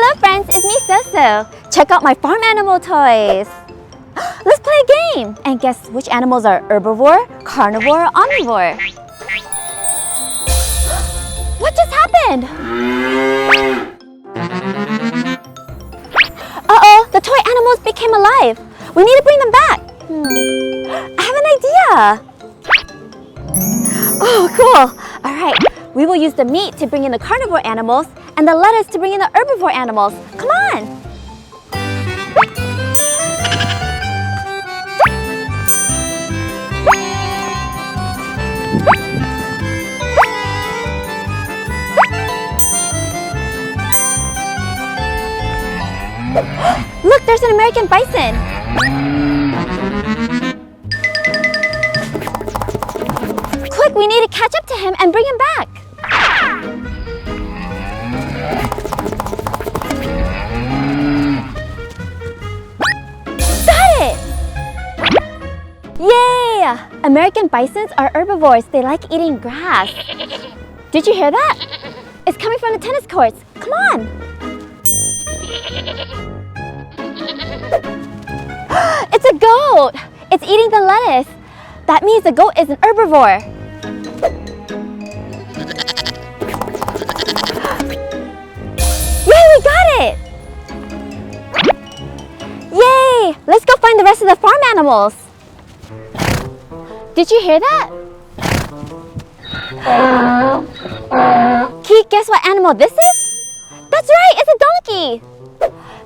Hello friends, it's me Soso. Check out my farm animal toys. Let's play a game and guess which animals are herbivore, carnivore, or omnivore. What just happened? Uh-oh, the toy animals became alive. We need to bring them back. I have an idea. Oh, cool. All right, we will use the meat to bring in the carnivore animals and the lettuce to bring in the herbivore animals. Come on. Look, there's an American bison. Quick, we need to catch up to him and bring him back. Got it! Yay! American bisons are herbivores. They like eating grass. Did you hear that? It's coming from the tennis courts. Come on! It's a goat! It's eating the lettuce. That means the goat is an herbivore. Yay, we got it! Yay! Let's go find the rest of the farm animals. Did you hear that? Can you guess what animal this is? That's right, it's a donkey!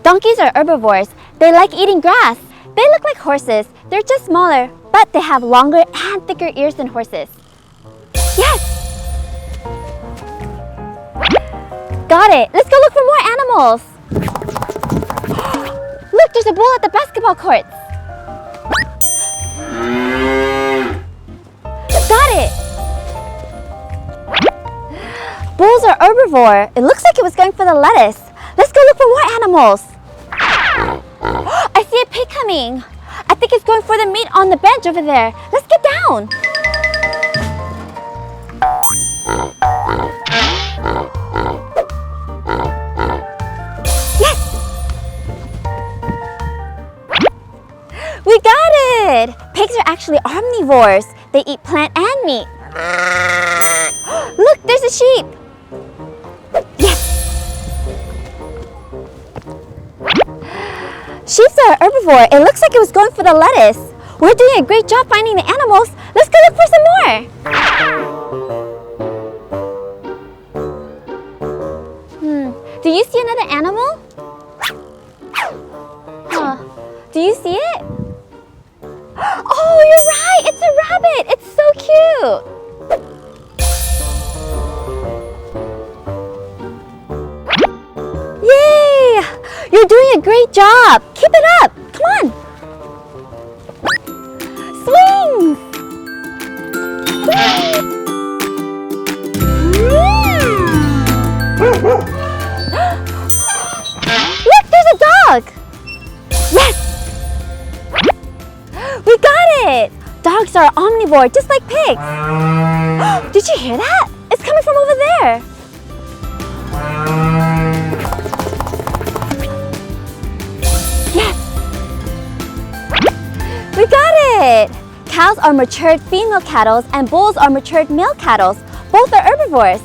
Donkeys are herbivores. They like eating grass. They look like horses. They're just smaller, but they have longer and thicker ears than horses. Yes! Got it! Let's go look for more animals! Look, there's a bull at the basketball courts. Got it! Bulls are herbivore. It looks like it was going for the lettuce. Let's go look for more animals. I see a pig coming. I think it's going for the meat on the bench over there. Let's get down. Yes! We got it! Pigs are actually omnivores. They eat plant and meat. Look, there's a sheep. Sheep are herbivore. It looks like it was going for the lettuce. We're doing a great job finding the animals. Let's go look for some more. Do you see another animal? Do you see it? Oh, you're right. It's a rabbit. It's so cute. Yay! You're doing a great job. Keep it up. Come on. Swing. Look, there's a dog. Yes. We got it. Dogs are omnivore, just like pigs. Did you hear that? It's coming from over there. We got it! Cows are matured female cattle and bulls are matured male cattle. Both are herbivores.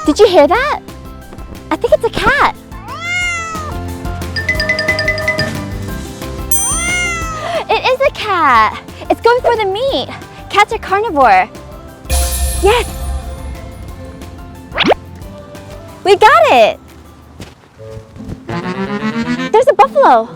Did you hear that? I think it's a cat. It is a cat. It's going for the meat. Cats are carnivore. Yes! We got it! There's a buffalo.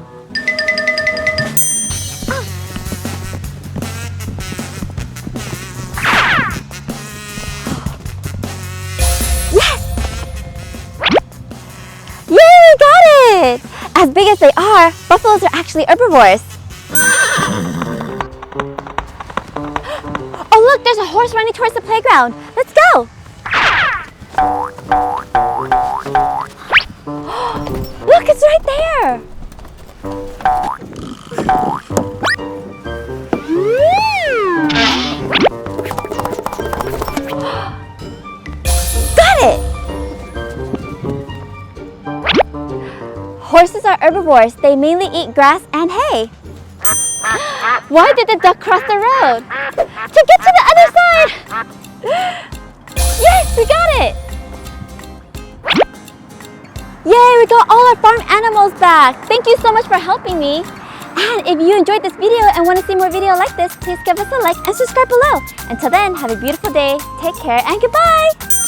As big as they are, buffaloes are actually herbivores. Oh look, there's a horse running towards the playground. Let's go. Look, it's right there. Got it. Horses are herbivores. They mainly eat grass and hay. Why did the duck cross the road? To get to the other side! Yes, we got it! Yay, we got all our farm animals back! Thank you so much for helping me! And if you enjoyed this video and want to see more videos like this, please give us a like and subscribe below. Until then, have a beautiful day, take care, and goodbye!